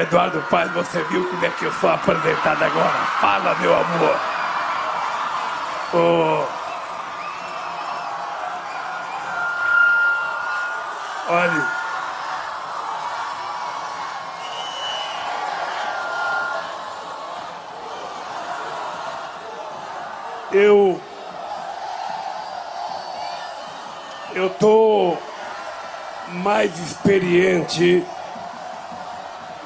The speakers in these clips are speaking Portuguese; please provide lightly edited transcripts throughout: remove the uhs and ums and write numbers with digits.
Eduardo Paes, você viu como é que eu sou apresentado agora? Fala, meu amor. Olha, eu tô mais experiente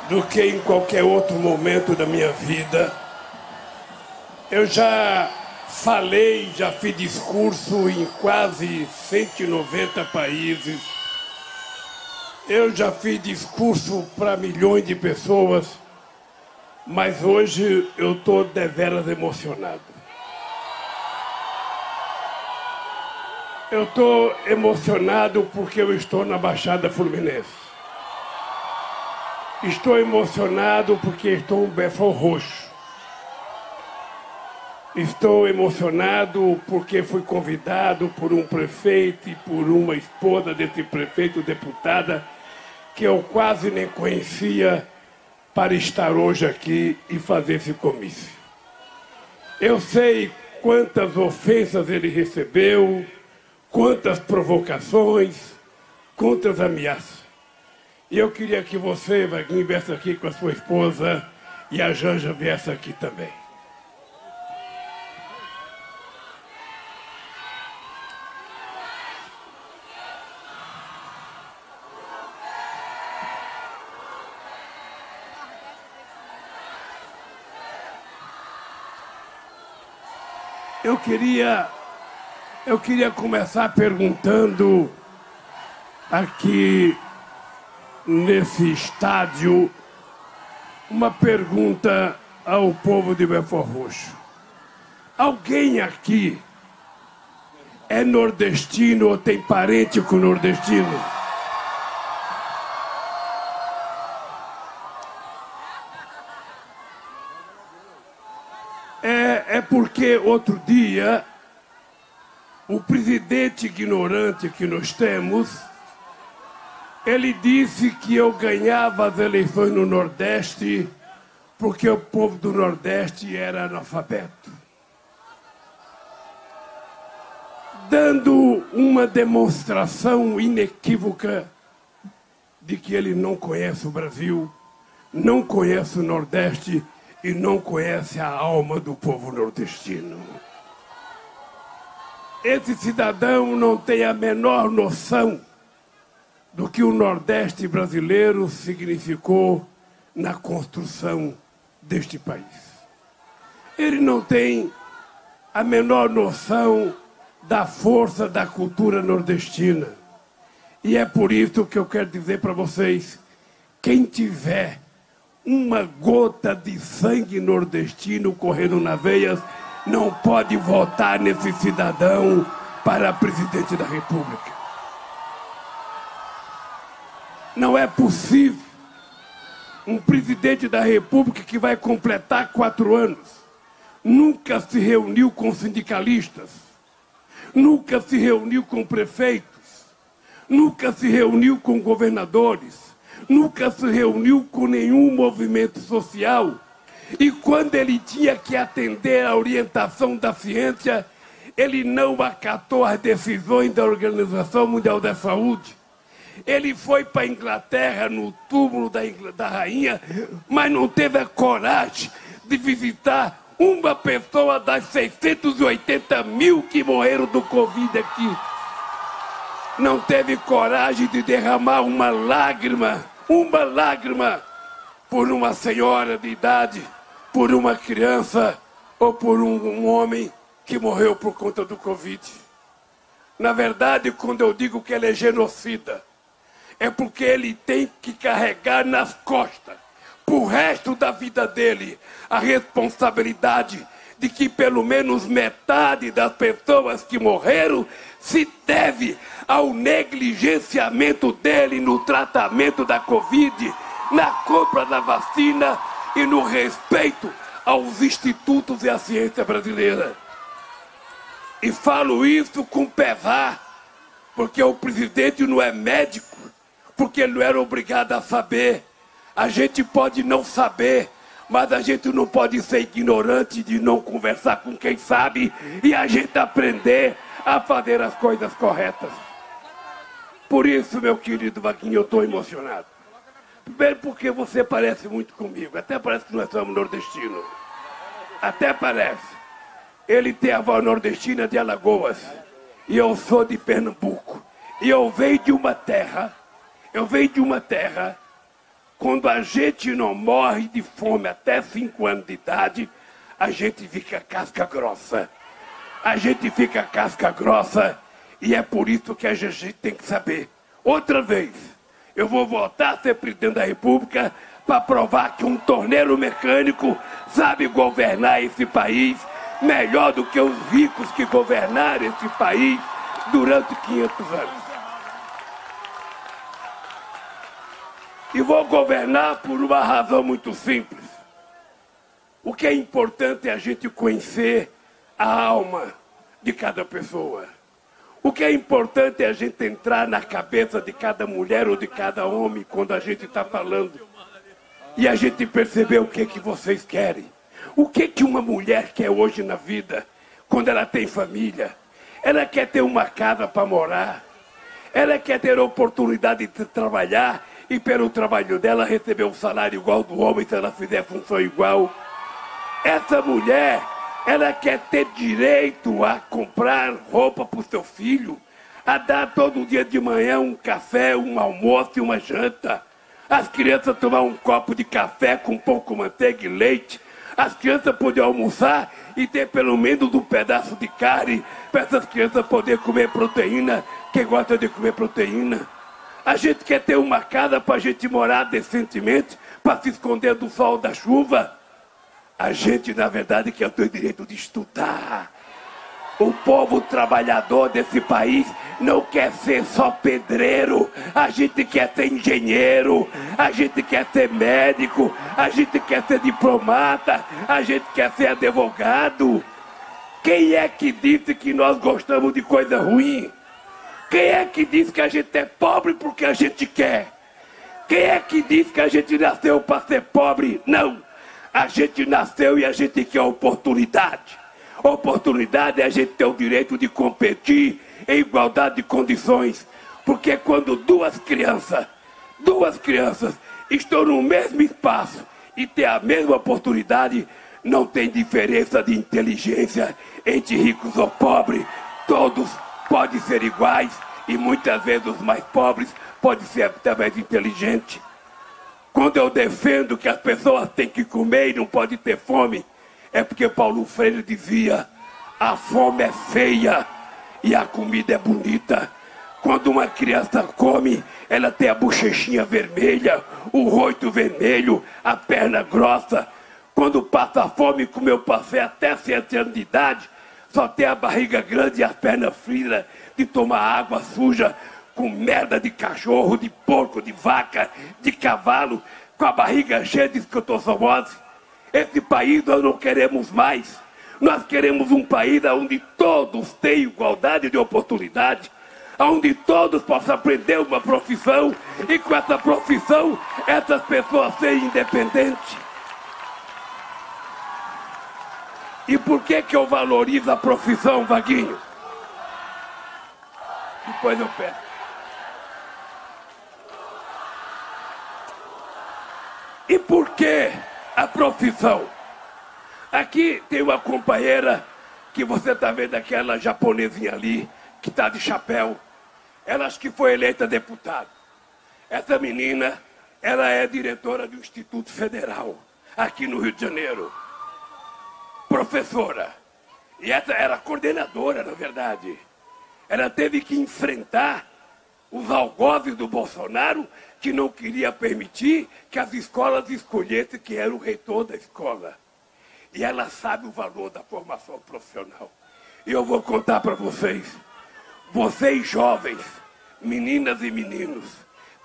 do que em qualquer outro momento da minha vida. Eu já falei, já fiz discurso em quase 190 países. Eu já fiz discurso para milhões de pessoas, mas hoje eu estou deveras emocionado. Eu estou emocionado porque eu estou na Baixada Fluminense. Estou emocionado porque estou em Belford Roxo. Estou emocionado porque fui convidado por um prefeito e por uma esposa desse prefeito, deputada, que eu quase nem conhecia, para estar hoje aqui e fazer esse comício. Eu sei quantas ofensas ele recebeu, quantas provocações, quantas ameaças. E eu queria que você, Vaguinho, viesse aqui com a sua esposa e a Janja viesse aqui também. Eu queria começar perguntando aqui nesse estádio uma pergunta ao povo de Belford Roxo. Alguém aqui é nordestino ou tem parente com nordestino? É porque outro dia o presidente ignorante que nós temos, ele disse que eu ganhava as eleições no Nordeste porque o povo do Nordeste era analfabeto. Dando uma demonstração inequívoca de que ele não conhece o Brasil, não conhece o Nordeste e não conhece a alma do povo nordestino. Esse cidadão não tem a menor noção do que o Nordeste brasileiro significou na construção deste país. Ele não tem a menor noção da força da cultura nordestina. E é por isso que eu quero dizer para vocês, quem tiver uma gota de sangue nordestino correndo nas veias, não pode votar nesse cidadão para presidente da República. Não é possível um presidente da República que vai completar 4 anos, nunca se reuniu com sindicalistas, nunca se reuniu com prefeitos, nunca se reuniu com governadores, nunca se reuniu com nenhum movimento social. E quando ele tinha que atender a orientação da ciência, ele não acatou as decisões da Organização Mundial da Saúde. Ele foi para a Inglaterra, no túmulo da rainha, mas não teve a coragem de visitar uma pessoa das 680 mil que morreram do Covid aqui. Não teve coragem de derramar uma lágrima por uma senhora de idade, por uma criança ou por um homem que morreu por conta do Covid. Na verdade, quando eu digo que ele é genocida, é porque ele tem que carregar nas costas, pro resto da vida dele, a responsabilidade de que pelo menos metade das pessoas que morreram se deve ao negligenciamento dele no tratamento da Covid, na compra da vacina e no respeito aos institutos e à ciência brasileira. E falo isso com pesar, porque o presidente não é médico, porque ele não era obrigado a saber. A gente pode não saber, mas a gente não pode ser ignorante de não conversar com quem sabe e a gente aprender a fazer as coisas corretas. Por isso, meu querido Vaguinho, eu estou emocionado. Primeiro porque você parece muito comigo, até parece que nós somos nordestinos. Até parece. Ele tem a avó nordestina de Alagoas e eu sou de Pernambuco. E eu venho de uma terra, quando a gente não morre de fome até 5 anos de idade, a gente fica casca grossa. A gente fica casca grossa e é por isso que a gente tem que saber. Outra vez, eu vou voltar a ser presidente da República para provar que um torneiro mecânico sabe governar esse país melhor do que os ricos que governaram esse país durante 500 anos. E vou governar por uma razão muito simples. O que é importante é a gente conhecer a alma de cada pessoa. O que é importante é a gente entrar na cabeça de cada mulher ou de cada homem quando a gente está falando. E a gente perceber o que vocês querem. O que uma mulher quer hoje na vida, quando ela tem família? Ela quer ter uma casa para morar. Ela quer ter a oportunidade de trabalhar e pelo trabalho dela receber um salário igual ao do homem se ela fizer função igual. Essa mulher, ela quer ter direito a comprar roupa para o seu filho, a dar todo dia de manhã um café, um almoço e uma janta. As crianças tomar um copo de café com pão com manteiga e leite. As crianças poderem almoçar e ter pelo menos um pedaço de carne para essas crianças poderem comer proteína, quem gosta de comer proteína. A gente quer ter uma casa para a gente morar decentemente, para se esconder do sol, da chuva. A gente, na verdade, quer ter o direito de estudar. O povo trabalhador desse país não quer ser só pedreiro. A gente quer ser engenheiro, a gente quer ser médico, a gente quer ser diplomata, a gente quer ser advogado. Quem é que disse que nós gostamos de coisa ruim? Quem é que diz que a gente é pobre porque a gente quer? Quem é que diz que a gente nasceu para ser pobre? Não. A gente nasceu e a gente quer oportunidade. Oportunidade é a gente ter o direito de competir em igualdade de condições. Porque quando duas crianças estão no mesmo espaço e têm a mesma oportunidade, não tem diferença de inteligência entre ricos ou pobres. Todos podem ser iguais e muitas vezes os mais pobres podem ser até mais inteligentes. Quando eu defendo que as pessoas têm que comer e não podem ter fome, é porque Paulo Freire dizia: a fome é feia e a comida é bonita. Quando uma criança come, ela tem a bochechinha vermelha, o rosto vermelho, a perna grossa. Quando passa fome, como eu passei até 7 anos de idade, só tem a barriga grande e as pernas frias de tomar água suja, com merda de cachorro, de porco, de vaca, de cavalo, com a barriga cheia de escotosomose. Esse país nós não queremos mais. Nós queremos um país onde todos têm igualdade de oportunidade, onde todos possam aprender uma profissão e com essa profissão essas pessoas serem independentes. E por que eu valorizo a profissão, Vaguinho? Depois eu peço. E por que a profissão? Aqui tem uma companheira que você está vendo, aquela japonesinha ali, que está de chapéu. Ela acho que foi eleita deputada. Essa menina, ela é diretora do Instituto Federal, aqui no Rio de Janeiro. Professora. E essa era coordenadora, na verdade. Ela teve que enfrentar os algozes do Bolsonaro, que não queria permitir que as escolas escolhessem quem era o reitor da escola. E ela sabe o valor da formação profissional. E eu vou contar para vocês. Vocês jovens, meninas e meninos,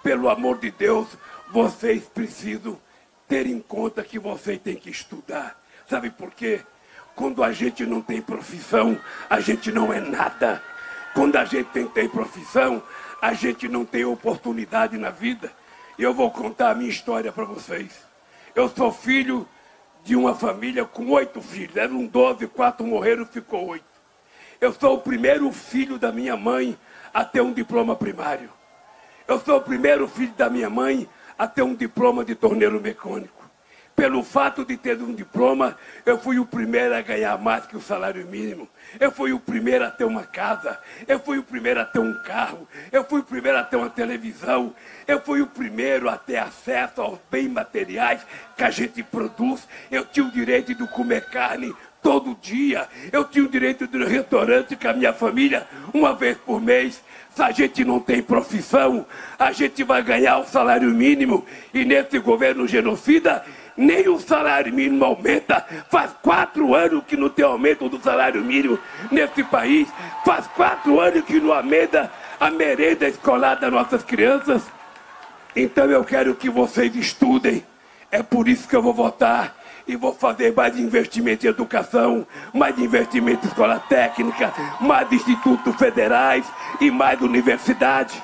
pelo amor de Deus, vocês precisam ter em conta que vocês têm que estudar. Sabe por quê? Quando a gente não tem profissão, a gente não é nada. Quando a gente tem profissão, a gente não tem oportunidade na vida. E eu vou contar a minha história para vocês. Eu sou filho de uma família com 8 filhos. Eram 12, 4 morreram, ficou 8. Eu sou o primeiro filho da minha mãe a ter um diploma primário. Eu sou o primeiro filho da minha mãe a ter um diploma de torneiro mecânico. Pelo fato de ter um diploma, eu fui o primeiro a ganhar mais que o salário mínimo. Eu fui o primeiro a ter uma casa. Eu fui o primeiro a ter um carro. Eu fui o primeiro a ter uma televisão. Eu fui o primeiro a ter acesso aos bens materiais que a gente produz. Eu tinha o direito de comer carne todo dia. Eu tinha o direito de ir no restaurante com a minha família uma vez por mês. Se a gente não tem profissão, a gente vai ganhar o salário mínimo. E nesse governo genocida, nem o salário mínimo aumenta. Faz 4 anos que não tem aumento do salário mínimo nesse país. Faz 4 anos que não aumenta a merenda escolar das nossas crianças. Então eu quero que vocês estudem. É por isso que eu vou votar. E vou fazer mais investimento em educação, mais investimento em escola técnica, mais institutos federais e mais universidade.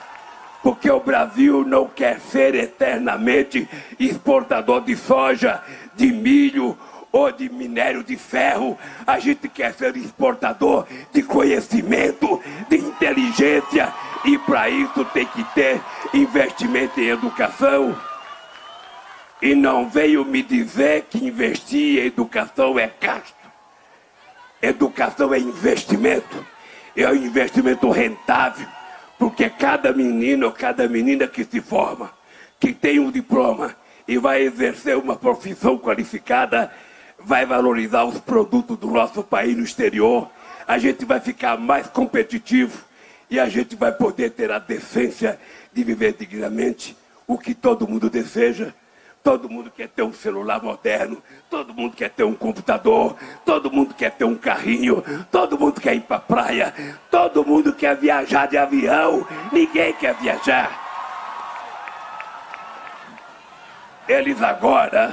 Porque o Brasil não quer ser eternamente exportador de soja, de milho ou de minério de ferro. A gente quer ser exportador de conhecimento, de inteligência. E para isso tem que ter investimento em educação. E não veio me dizer que investir em educação é gasto. Educação é investimento. É um investimento rentável. Porque cada menino ou cada menina que se forma, que tem um diploma e vai exercer uma profissão qualificada, vai valorizar os produtos do nosso país no exterior. A gente vai ficar mais competitivo e a gente vai poder ter a decência de viver dignamente, o que todo mundo deseja. Todo mundo quer ter um celular moderno, todo mundo quer ter um computador, todo mundo quer ter um carrinho, todo mundo quer ir para a praia, todo mundo quer viajar de avião, ninguém quer viajar. Eles agora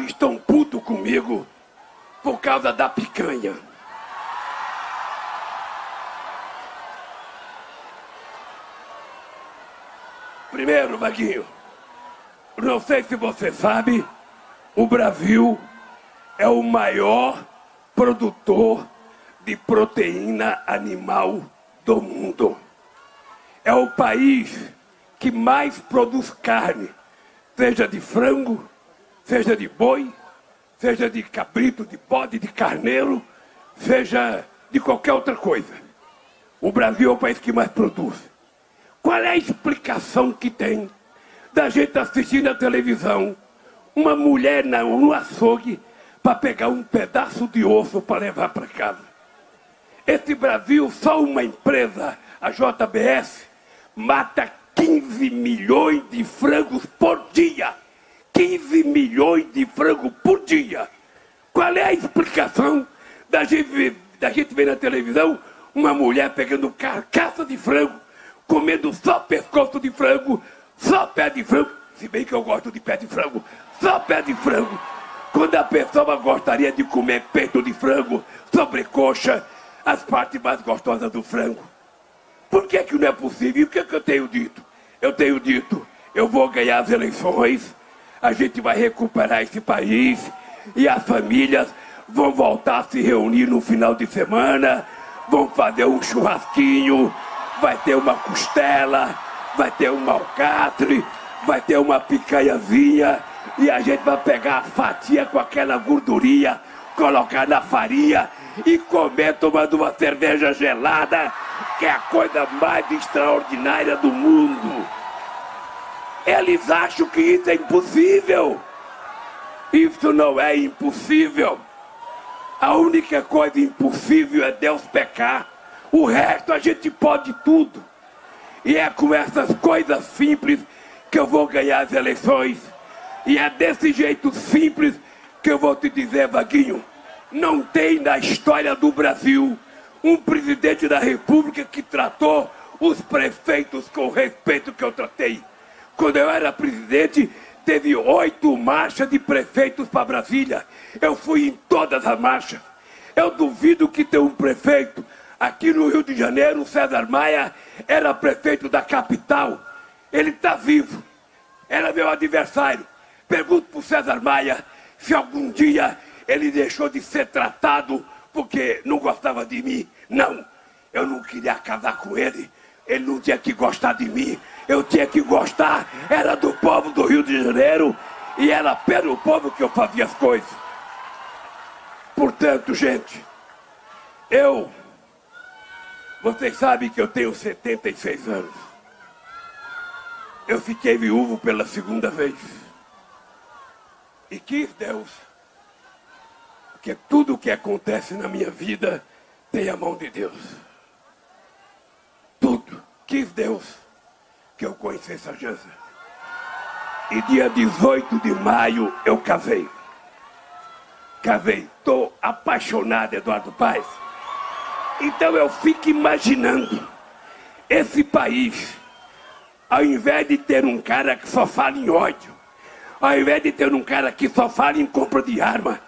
estão putos comigo por causa da picanha. Primeiro, Vaguinho, não sei se você sabe, o Brasil é o maior produtor de proteína animal do mundo. É o país que mais produz carne, seja de frango, seja de boi, seja de cabrito, de bode, de carneiro, seja de qualquer outra coisa. O Brasil é o país que mais produz. Qual é a explicação que tem da gente assistir na televisão uma mulher no açougue para pegar um pedaço de osso para levar para casa? Esse Brasil, só uma empresa, a JBS, mata 15 milhões de frangos por dia. 15 milhões de frangos por dia. Qual é a explicação da gente ver na televisão uma mulher pegando carcaça de frango, comendo só pescoço de frango, só pé de frango, se bem que eu gosto de pé de frango, só pé de frango, quando a pessoa gostaria de comer peito de frango, sobrecoxa, as partes mais gostosas do frango. Por que não é possível? E o que eu tenho dito? Eu tenho dito, eu vou ganhar as eleições, a gente vai recuperar esse país, e as famílias vão voltar a se reunir no final de semana, vão fazer um churrasquinho, vai ter uma costela, vai ter um alcatre, vai ter uma picanhazinha e a gente vai pegar a fatia com aquela gordurinha, colocar na farinha e comer tomando uma cerveja gelada, que é a coisa mais extraordinária do mundo. Eles acham que isso é impossível. Isso não é impossível. A única coisa impossível é Deus pecar. O resto a gente pode tudo. E é com essas coisas simples que eu vou ganhar as eleições. E é desse jeito simples que eu vou te dizer, Vaguinho. Não tem na história do Brasil um presidente da República que tratou os prefeitos com o respeito que eu tratei. Quando eu era presidente, teve 8 marchas de prefeitos para Brasília. Eu fui em todas as marchas. Eu duvido que tenha um prefeito Aqui no Rio de Janeiro, o César Maia era prefeito da capital. Ele está vivo. Era meu adversário. Pergunto para o César Maia se algum dia ele deixou de ser tratado porque não gostava de mim. Não, eu não queria casar com ele. Ele não tinha que gostar de mim. Eu tinha que gostar. Era do povo do Rio de Janeiro e era pelo povo que eu fazia as coisas. Portanto, gente, vocês sabem que eu tenho 76 anos. Eu fiquei viúvo pela segunda vez. E quis Deus que tudo o que acontece na minha vida tem a mão de Deus. Tudo. Quis Deus que eu conhecesse a Janja. E dia 18 de maio eu casei. Estou apaixonado, Eduardo Paes. Então eu fico imaginando esse país, ao invés de ter um cara que só fala em ódio, ao invés de ter um cara que só fala em compra de arma,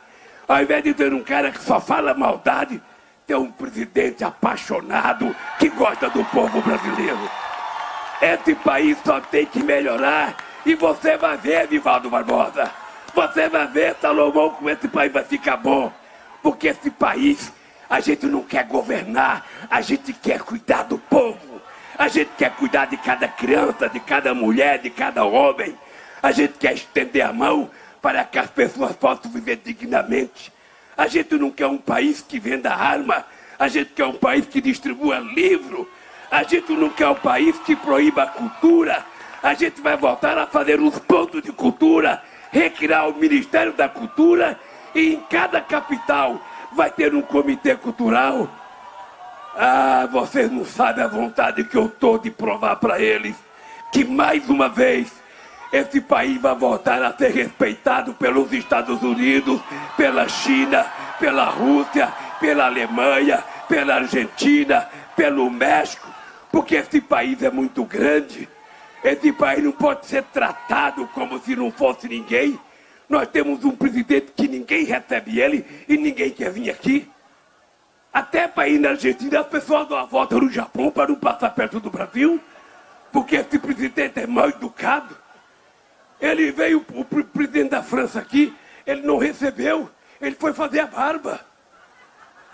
ao invés de ter um cara que só fala maldade, ter um presidente apaixonado que gosta do povo brasileiro. Esse país só tem que melhorar e você vai ver, Vivaldo Barbosa. Você vai ver, Salomão, como esse país vai ficar bom. Porque esse país, a gente não quer governar, a gente quer cuidar do povo. A gente quer cuidar de cada criança, de cada mulher, de cada homem. A gente quer estender a mão para que as pessoas possam viver dignamente. A gente não quer um país que venda arma. A gente quer um país que distribua livro. A gente não quer um país que proíba a cultura. A gente vai voltar a fazer os pontos de cultura, recriar o Ministério da Cultura e em cada capital vai ter um comitê cultural. Ah, vocês não sabem a vontade que eu estou de provar para eles que mais uma vez esse país vai voltar a ser respeitado pelos Estados Unidos, pela China, pela Rússia, pela Alemanha, pela Argentina, pelo México, porque esse país é muito grande. Esse país não pode ser tratado como se não fosse ninguém. Nós temos um presidente que ninguém recebe ele e ninguém quer vir aqui. Até para ir na Argentina, as pessoas dão a volta no Japão para não passar perto do Brasil, porque esse presidente é mal educado. Ele veio, o presidente da França aqui, ele não recebeu, ele foi fazer a barba.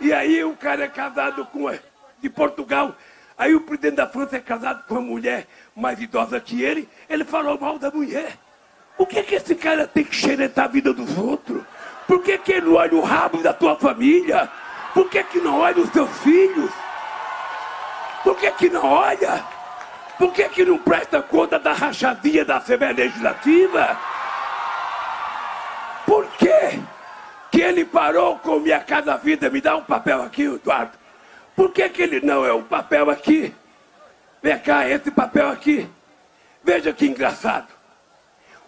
E aí o cara é casado com de Portugal. Aí o presidente da França é casado com uma mulher mais idosa que ele falou mal da mulher. Por que esse cara tem que xeretar a vida dos outros? Por que ele não olha o rabo da tua família? Por que não olha os teus filhos? Por que não olha? Por que não presta conta da rachadinha da Assembleia Legislativa? Por que ele parou com Minha Casa Vida? Me dá um papel aqui, Eduardo. Por que ele não é um papel aqui? Vem cá, esse papel aqui. Veja que engraçado.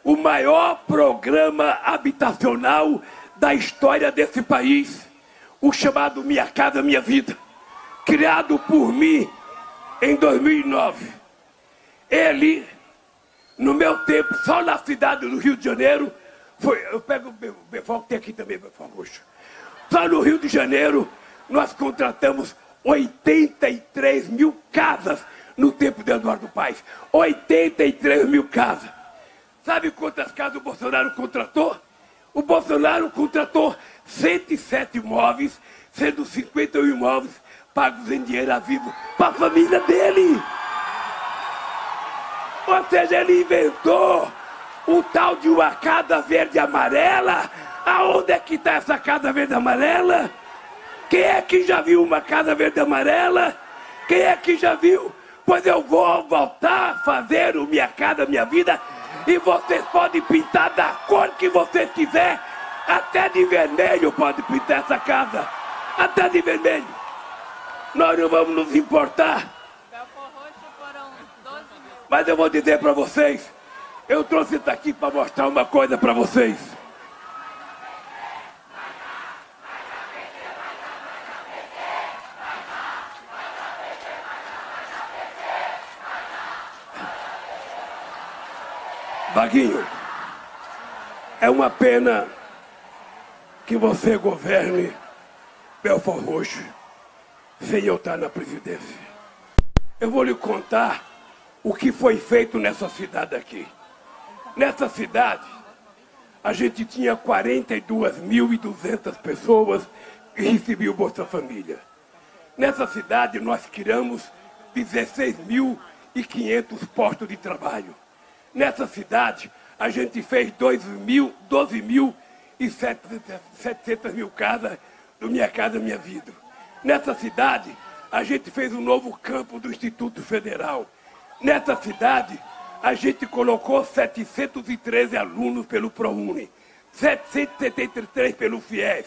O maior programa habitacional da história desse país, o chamado Minha Casa Minha Vida, criado por mim em 2009. Ele, no meu tempo, só na cidade do Rio de Janeiro, eu pego o Befal, que tem aqui também, Befal Roxo. Só no Rio de Janeiro, nós contratamos 83 mil casas no tempo de Eduardo Paes. 83 mil casas. Sabe quantas casas o Bolsonaro contratou? O Bolsonaro contratou 107 imóveis, sendo 51 imóveis pagos em dinheiro a vivo para a família dele. Ou seja, ele inventou o tal de uma casa verde e amarela. Aonde é que está essa casa verde e amarela? Quem é que já viu uma casa verde e amarela? Quem é que já viu? Pois eu vou voltar a fazer o Minha Casa Minha Vida e vocês podem pintar da cor que vocês quiser. Até de vermelho pode pintar essa casa. Até de vermelho. Nós não vamos nos importar. Mas eu vou dizer para vocês, eu trouxe isso aqui para mostrar uma coisa para vocês. Vaguinho, é uma pena que você governe Belfort Roxo sem eu estar na presidência. Eu vou lhe contar o que foi feito nessa cidade aqui. Nessa cidade, a gente tinha 42.200 pessoas que recebiam o Bolsa Família. Nessa cidade, nós criamos 16.500 postos de trabalho. Nessa cidade, a gente fez 12.700 casas do Minha Casa Minha Vida. Nessa cidade, a gente fez um novo campo do Instituto Federal. Nessa cidade, a gente colocou 713 alunos pelo ProUni, 773 pelo FIES.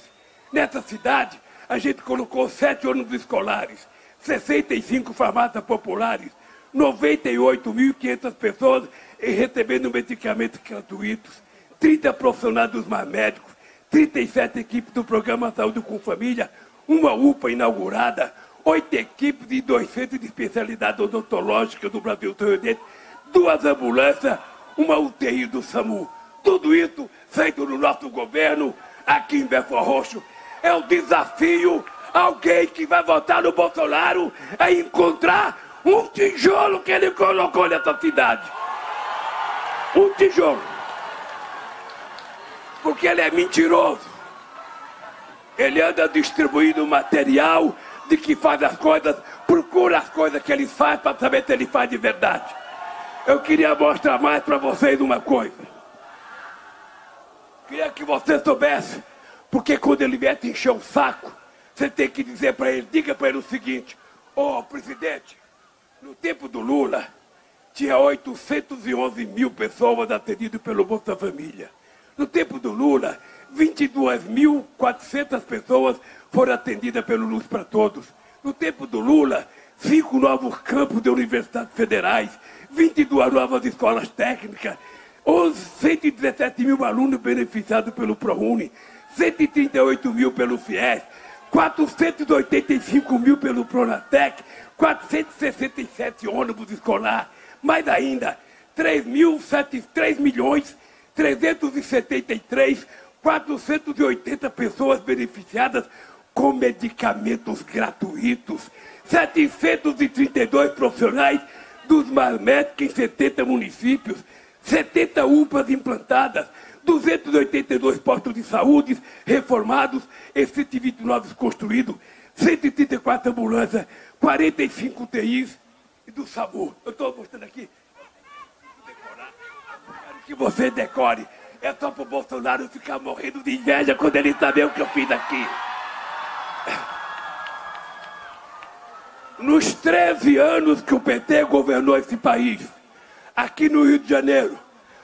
Nessa cidade, a gente colocou 7 ônibus escolares, 65 farmácias populares, 98.500 pessoas recebendo medicamentos gratuitos, 30 profissionais dos mais médicos, 37 equipes do Programa Saúde com Família, uma UPA inaugurada, 8 equipes e 2 centros de especialidade odontológica do Brasil todo, 2 ambulâncias, uma UTI do SAMU. Tudo isso feito no nosso governo, aqui em Belford Roxo. É um desafio alguém que vai votar no Bolsonaro a encontrar um tijolo que ele colocou nessa cidade. Um tijolo. Porque ele é mentiroso. Ele anda distribuindo material de que faz as coisas, procura as coisas que ele faz para saber se ele faz de verdade. Eu queria mostrar mais para vocês uma coisa. Queria que você soubesse, porque quando ele vier te encher o saco, você tem que dizer para ele, diga para ele o seguinte: ô presidente, no tempo do Lula, tinha 811 mil pessoas atendidas pelo Bolsa Família. No tempo do Lula, 22.400 pessoas foram atendidas pelo Luz para Todos. No tempo do Lula, 5 novos campos de universidades federais, 22 novas escolas técnicas, 117 mil alunos beneficiados pelo ProUni, 138 mil pelo FIES, 485 mil pelo Pronatec, 467 ônibus escolar, mais ainda, 3.373.480 pessoas beneficiadas com medicamentos gratuitos, 732 profissionais dos mais médicos em 70 municípios, 70 UPAs implantadas, 282 postos de saúde reformados e 129 construídos, 134 ambulâncias, 45 UTIs e do SAMU. Eu estou mostrando aqui. Quero que você decore. É só para o Bolsonaro ficar morrendo de inveja quando ele saber o que eu fiz aqui. Nos 13 anos que o PT governou esse país, aqui no Rio de Janeiro,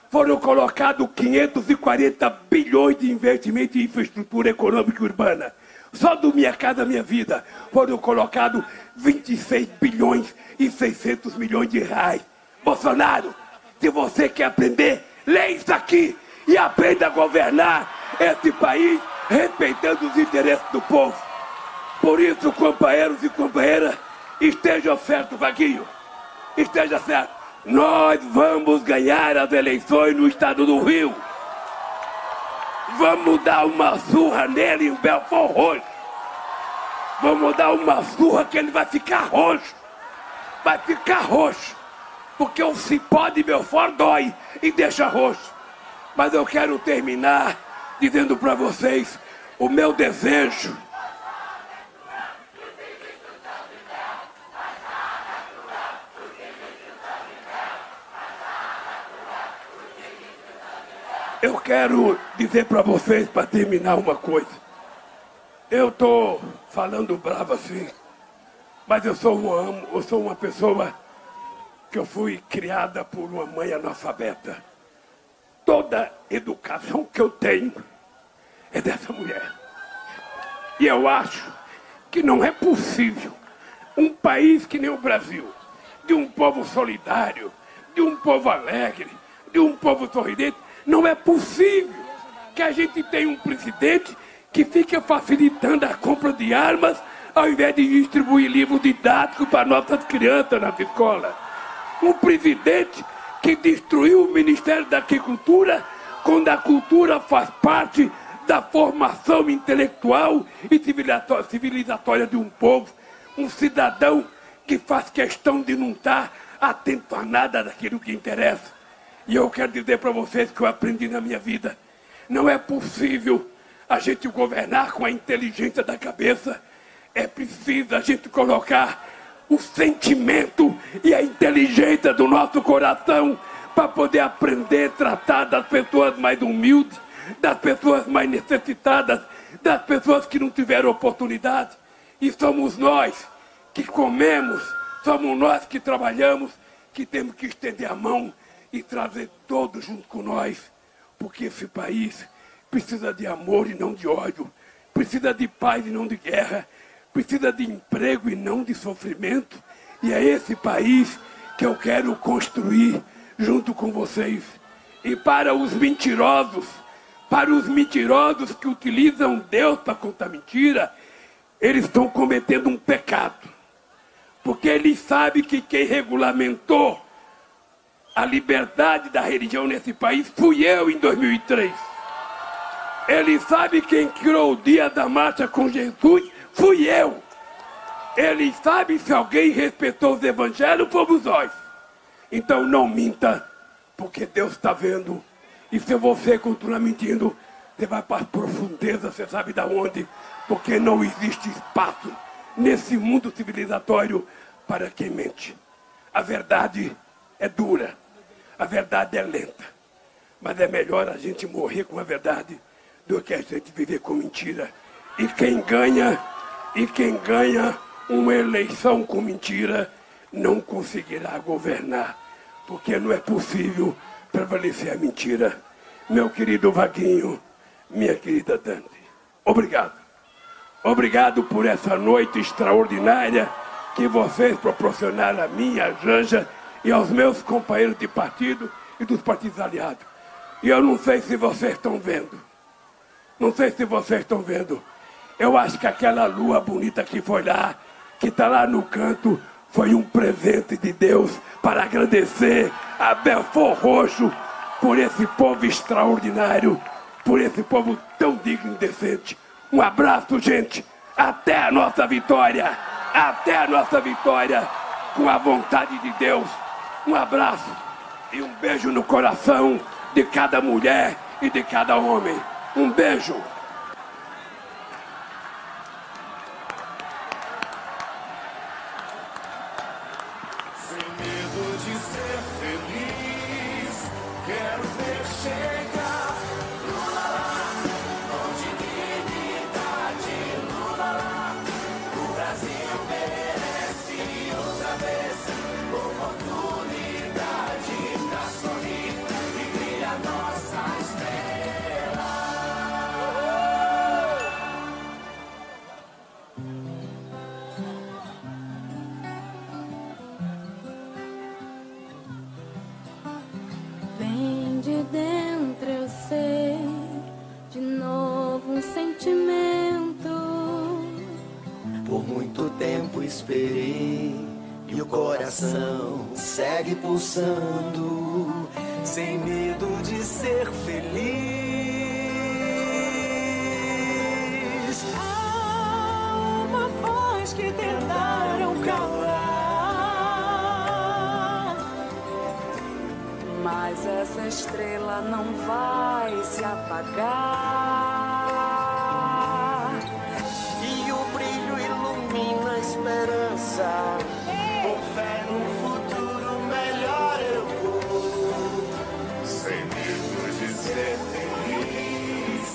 foram colocados 540 bilhões de investimento em infraestrutura econômica e urbana. Só do Minha Casa Minha Vida foram colocados 26 bilhões e 600 milhões de reais. Bolsonaro, se você quer aprender, lê isso aqui e aprenda a governar esse país respeitando os interesses do povo. Por isso, companheiros e companheiras, esteja certo, Vaguinho, esteja certo. Nós vamos ganhar as eleições no estado do Rio. Vamos dar uma surra nele em Belford Roxo. Vamos dar uma surra que ele vai ficar roxo. Vai ficar roxo. Porque o cipó de Belford dói e deixa roxo. Mas eu quero terminar dizendo para vocês o meu desejo. Eu quero dizer para vocês, para terminar, uma coisa. Eu estou falando bravo assim, mas eu sou uma pessoa que eu fui criada por uma mãe analfabeta. Toda educação que eu tenho é dessa mulher. E eu acho que não é possível um país que nem o Brasil, de um povo solidário, de um povo alegre, de um povo sorridente, não é possível que a gente tenha um presidente que fica facilitando a compra de armas ao invés de distribuir livros didáticos para nossas crianças nas escolas. Um presidente que destruiu o Ministério da Agricultura quando a cultura faz parte da formação intelectual e civilizatória de um povo. um cidadão que faz questão de não estar atento a nada daquilo que interessa. E eu quero dizer para vocês que eu aprendi na minha vida. Não é possível a gente governar com a inteligência da cabeça. É preciso a gente colocar o sentimento e a inteligência do nosso coração para poder aprender a tratar das pessoas mais humildes, das pessoas mais necessitadas, das pessoas que não tiveram oportunidade. E somos nós que comemos, somos nós que trabalhamos, que temos que estender a mão e trazer todos junto com nós. Porque esse país precisa de amor e não de ódio, precisa de paz e não de guerra, precisa de emprego e não de sofrimento. E é esse país que eu quero construir junto com vocês. E para os mentirosos que utilizam Deus para contar mentira, eles estão cometendo um pecado. Porque eles sabem que quem regulamentou a liberdade da religião nesse país fui eu em 2003. Eles sabem quem criou o dia da marcha com Jesus fui eu. Eles sabem se alguém respeitou os evangelhos, fomos nós. Então não minta, porque Deus está vendo. E se você continuar mentindo, você vai para as profundezas, você sabe de onde? Porque não existe espaço nesse mundo civilizatório para quem mente. A verdade é dura, a verdade é lenta. Mas é melhor a gente morrer com a verdade do que a gente viver com mentira. E quem ganha uma eleição com mentira não conseguirá governar, porque não é possível prevalecer a mentira. Meu querido Vaguinho, minha querida Dante, obrigado. Obrigado por essa noite extraordinária que vocês proporcionaram a mim, a Janja e aos meus companheiros de partido e dos partidos aliados. E eu não sei se vocês estão vendo. Não sei se vocês estão vendo. Eu acho que aquela lua bonita que foi lá, que está lá no canto, foi um presente de Deus para agradecer a Belfort Roxo por esse povo extraordinário, por esse povo tão digno e decente. Um abraço, gente. Até a nossa vitória. Até a nossa vitória, com a vontade de Deus. Um abraço e um beijo no coração de cada mulher e de cada homem. Um beijo. Sem medo de ser feliz, quero ver chegar. Lula lá, com dignidade. Lula lá, o Brasil merece outra vez oportunidade pra sorrir e brilhar nossa estrela. Vem de dentro, eu sei, de novo um sentimento. Por muito tempo esperei e o coração segue pulsando, sem medo de ser feliz. Há uma voz que tentaram calar, Mas essa estrela não vai se apagar. E o brilho ilumina a esperança. com fé no futuro melhor eu vou. Sem medo de ser feliz,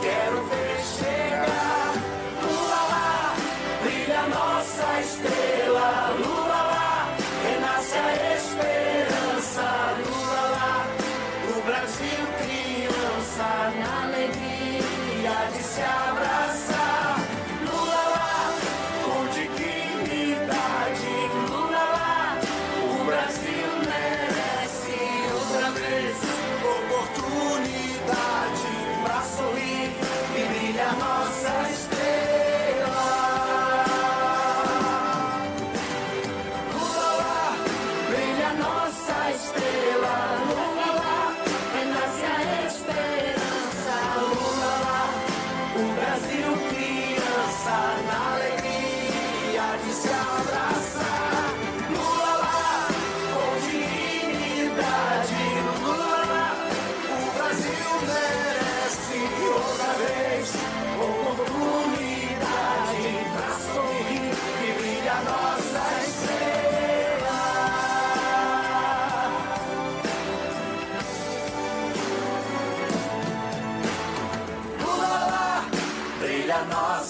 quero ver chegar. Lula lá, brilha nossa estrela. Lula lá, renasce a esperança. Lula lá, o Brasil criança, na alegria de se abraçar. Lula lá, com dignidade. Lula lá, o Brasil merece outra vez oportunidade pra sorrir e brilhar nossa estrela. Lula lá, brilha nossa estrela. Lula lá, renasce a esperança. Lula lá, o Brasil criança, na alegria de se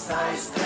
nossa estrela.